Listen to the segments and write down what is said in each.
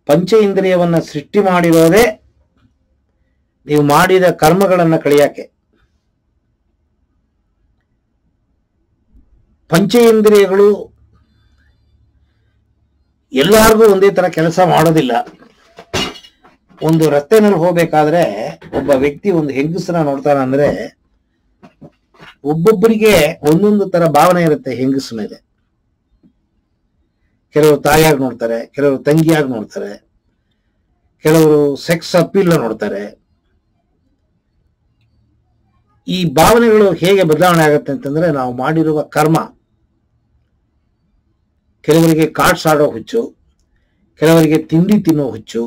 ಪಂಚ ಇಂದ್ರಿಯವನ್ನ ಸೃಷ್ಟಿ ಮಾಡಿರೋದೇ ನೀವು ಮಾಡಿದ ಕರ್ಮಗಳನ್ನು ಕಳಿಯಕ್ಕೆ. ಪಂಚೇಂದ್ರಿಯಗಳು ಎಲ್ಲರಿಗೂ ಒಂದೇ ತರ ಕೆಲಸ ಮಾಡೋದಿಲ್ಲ. ಒಂದು ರಸ್ತೆನಲ್ಲಿ ಹೋಗ್ಬೇಕಾದ್ರೆ ಒಬ್ಬ ವ್ಯಕ್ತಿ ಒಂದು ಹೆಂಗಸನ ನೋಡ್ತಾನಂದ್ರೆ ಒಬ್ಬೊಬ್ಬರಿಗೆ ಒಂದೊಂದು ತರ ಭಾವನೆ ಇರುತ್ತೆ ಹೆಂಗಸ ಮೇಲೆ. ಕೆಲವರು ತಾಯಿಯಾಗಿ ನೋಡ್ತಾರೆ, ಕೆಲವರು ತಂಗಿಯಾಗಿ ನೋಡ್ತಾರೆ, ಕೆಲವರು ಸೆಕ್ಸ್ ಅಪೀಲ್ ನೋಡ್ತಾರೆ. ಈ ಭಾವನೆಗಳು ಹೇಗೆ ಬದಲಾವಣೆ ಆಗುತ್ತೆ ಅಂತಂದ್ರೆ ನಾವು ಮಾಡಿರುವ ಕರ್ಮ. ಕೆಲವರಿಗೆ ಕಾರ್ಡ್ಸ್ ಆಡೋ ಹುಚ್ಚು, ಕೆಲವರಿಗೆ ತಿಂಡಿ ತಿನ್ನೋ ಹುಚ್ಚು,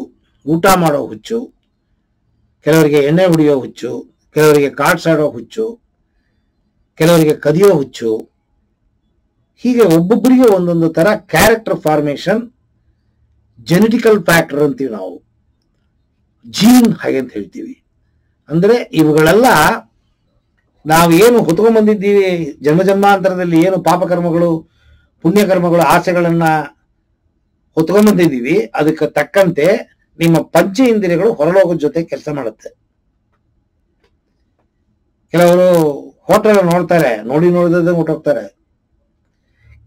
ಊಟ ಮಾಡೋ ಹುಚ್ಚು, ಕೆಲವರಿಗೆ ಎಣ್ಣೆ ಹೊಡಿಯೋ ಹುಚ್ಚು, ಕೆಲವರಿಗೆ ಕಾರ್ಡ್ಸ್ ಆಡೋ ಹುಚ್ಚು, ಕೆಲವರಿಗೆ ಕದಿಯೋ ಹುಚ್ಚು. ಹೀಗೆ ಒಬ್ಬೊಬ್ಬರಿಗೆ ಒಂದೊಂದು ತರ ಕ್ಯಾರೆಕ್ಟರ್ ಫಾರ್ಮೇಶನ್, ಜೆನೆಟಿಕಲ್ ಫ್ಯಾಕ್ಟರ್ ಅಂತೀವಿ ನಾವು, ಜೀನ್ ಹಾಗೆ ಅಂತ ಹೇಳ್ತೀವಿ. ಅಂದ್ರೆ ಇವುಗಳೆಲ್ಲ ನಾವು ಏನು ಹೊತ್ಕೊಂಡ್ಬಂದಿದ್ದೀವಿ ಜನ್ಮ ಜನ್ಮಾಂತರದಲ್ಲಿ, ಏನು ಪಾಪಕರ್ಮಗಳು ಪುಣ್ಯಕರ್ಮಗಳು ಆಸೆಗಳನ್ನ ಹೊತ್ಕೊಂಡ್ಬಂದಿದ್ದೀವಿ, ಅದಕ್ಕೆ ತಕ್ಕಂತೆ ನಿಮ್ಮ ಪಂಚ ಇಂದ್ರಿಯಗಳು ಹೊರಲೋಕದ ಜೊತೆ ಕೆಲಸ ಮಾಡುತ್ತೆ. ಕೆಲವರು ಹೋಟೆಲ್ ನೋಡ್ತಾರೆ, ನೋಡಿದ್ರೆ ಹೊಟ್ಟೋಗ್ತಾರೆ.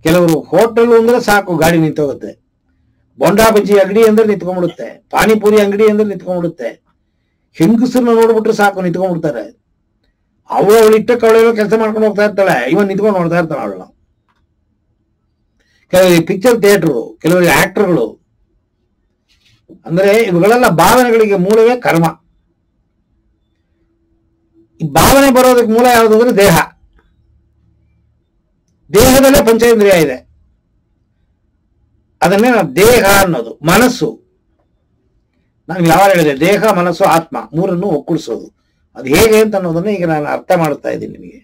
ಕೆಲವರು ಹೋಟೆಲ್ ಅಂದ್ರೆ ಸಾಕು ಗಾಡಿ ನಿಂತೋಗುತ್ತೆ. ಬೋಂಡಾ ಬಜ್ಜಿ ಅಂಗಡಿ ಅಂದ್ರೆ ನಿಂತ್ಕೊಂಡ್ಬಿಡುತ್ತೆ, ಪಾನಿಪುರಿ ಅಂಗಡಿ ಅಂದ್ರೆ ನಿಂತ್ಕೊಂಡ್ಬಿಡುತ್ತೆ. ಹೆಂಗಸರನ್ನ ನೋಡ್ಬಿಟ್ರೆ ಸಾಕು ನಿಂತ್ಕೊಂಡ್ಬಿಡ್ತಾರೆ. ಅವಳು ಇಟ್ಟ ಕವಳೆಲ್ಲ ಕೆಲಸ ಮಾಡ್ಕೊಂಡು ಹೋಗ್ತಾ ಇರ್ತಾಳೆ, ಇವನ್ ನಿಂತ್ಕೊಂಡು ನೋಡ್ತಾ ಇರ್ತಾಳೆ ಅವಳು. ಕೆಲವರಿಗೆ ಪಿಕ್ಚರ್ ಥಿಯೇಟರ್, ಕೆಲವರಿಗೆ ಆಕ್ಟರ್ಗಳು. ಅಂದ್ರೆ ಇವುಗಳೆಲ್ಲ ಭಾವನೆಗಳಿಗೆ ಮೂಲವೇ ಕರ್ಮ. ಈ ಭಾವನೆ ಬರೋದಕ್ಕೆ ಮೂಲ ಯಾವುದು ಅಂದ್ರೆ ದೇಹ. ದೇಹದಲ್ಲೇ ಪಂಚೇಂದ್ರಿಯ ಇದೆ. ಅದನ್ನೇ ನಾವು ದೇಹ ಅನ್ನೋದು. ಮನಸ್ಸು, ನಾನು ಯಾವಾಗ ಹೇಳಿದೆ, ದೇಹ ಮನಸ್ಸು ಆತ್ಮ ಮೂರನ್ನು ಒಕ್ಕೂಡಿಸೋದು. ಅದು ಹೇಗೆ ಅಂತ ಅನ್ನೋದನ್ನ ಈಗ ನಾನು ಅರ್ಥ ಮಾಡ್ತಾ ಇದ್ದೀನಿ ನಿಮಗೆ.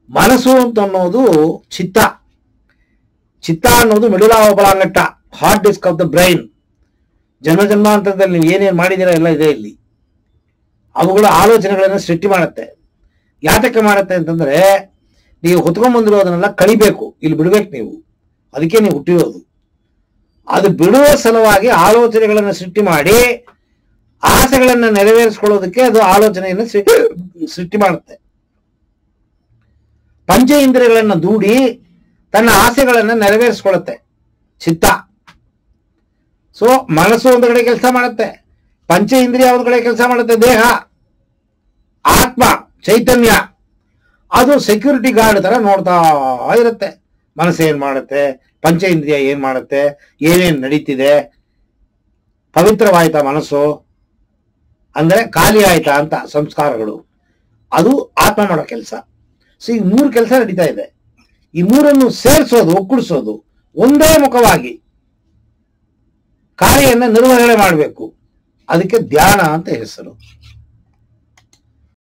ಮನಸ್ಸು ಅಂತ ಅನ್ನೋದು ಚಿತ್ತ. ಚಿತ್ತ ಅನ್ನೋದು medulla oblongata, hard disk of the brain. ಜನ್ಮ ಜನ್ಮಾಂತರದಲ್ಲಿ ನೀವು ಏನೇನು ಮಾಡಿದಿರ ಎಲ್ಲ ಇದೆ ಇಲ್ಲಿ. ಅವುಗಳ ಆಲೋಚನೆಗಳನ್ನು ಸೃಷ್ಟಿ ಮಾಡುತ್ತೆ. ಯಾತಕ್ಕೆ ಮಾಡುತ್ತೆ ಅಂತಂದ್ರೆ ನೀವು ಹೊತ್ಕೊಂಡ್ಬಂದಿರೋದನ್ನೆಲ್ಲ ಕಳಿಬೇಕು, ಇಲ್ಲಿ ಬಿಡ್ಬೇಕು ನೀವು. ಅದಕ್ಕೆ ನೀವು ಹುಟ್ಟಿರೋದು. ಅದು ಬಿಡುವ ಸಲುವಾಗಿ ಆಲೋಚನೆಗಳನ್ನು ಸೃಷ್ಟಿ ಮಾಡಿ ಆಸೆಗಳನ್ನು ನೆರವೇರಿಸ್ಕೊಳ್ಳೋದಕ್ಕೆ ಅದು ಆಲೋಚನೆಯನ್ನು ಸೃಷ್ಟಿ ಮಾಡುತ್ತೆ. ಪಂಚ ಇಂದ್ರಿಯಗಳನ್ನ ದೂಡಿ ತನ್ನ ಆಸೆಗಳನ್ನು ನೆರವೇರಿಸ್ಕೊಳ್ಳುತ್ತೆ ಚಿತ್ತ. ಸೊ ಮನಸ್ಸು ಒಂದು ಕಡೆ ಕೆಲಸ ಮಾಡುತ್ತೆ, ಪಂಚ ಇಂದ್ರಿಯ ಒಂದು ಕಡೆ ಕೆಲಸ ಮಾಡುತ್ತೆ, ದೇಹ ಆತ್ಮ ಚೈತನ್ಯ ಅದು ಸೆಕ್ಯೂರಿಟಿ ಗಾರ್ಡ್ ತರ ನೋಡ್ತಾ ಇರುತ್ತೆ. ಮನಸ್ಸು ಏನ್ ಮಾಡುತ್ತೆ, ಪಂಚ ಇಂದ್ರಿಯ ಏನ್ ಮಾಡುತ್ತೆ, ಏನೇನ್ ನಡೀತಿದೆ, ಪವಿತ್ರವಾಯ್ತಾ ಮನಸ್ಸು ಅಂದ್ರೆ ಖಾಲಿ ಆಯ್ತಾ ಅಂತ ಸಂಸ್ಕಾರಗಳು, ಅದು ಆತ್ಮ ಮಾಡೋ ಕೆಲಸ. ಸೊ ಈ ಮೂರು ಕೆಲಸ ನಡೀತಾ ಇದೆ. ಈ ಮೂರನ್ನು ಸೇರಿಸೋದು, ಒಕ್ಕೂಡಿಸೋದು, ಒಂದೇ ಮುಖವಾಗಿ ಕಾರ್ಯವನ್ನು ನಿರ್ವಹಣೆ ಮಾಡಬೇಕು. ಅದಕ್ಕೆ ಧ್ಯಾನ ಅಂತ ಹೆಸರು.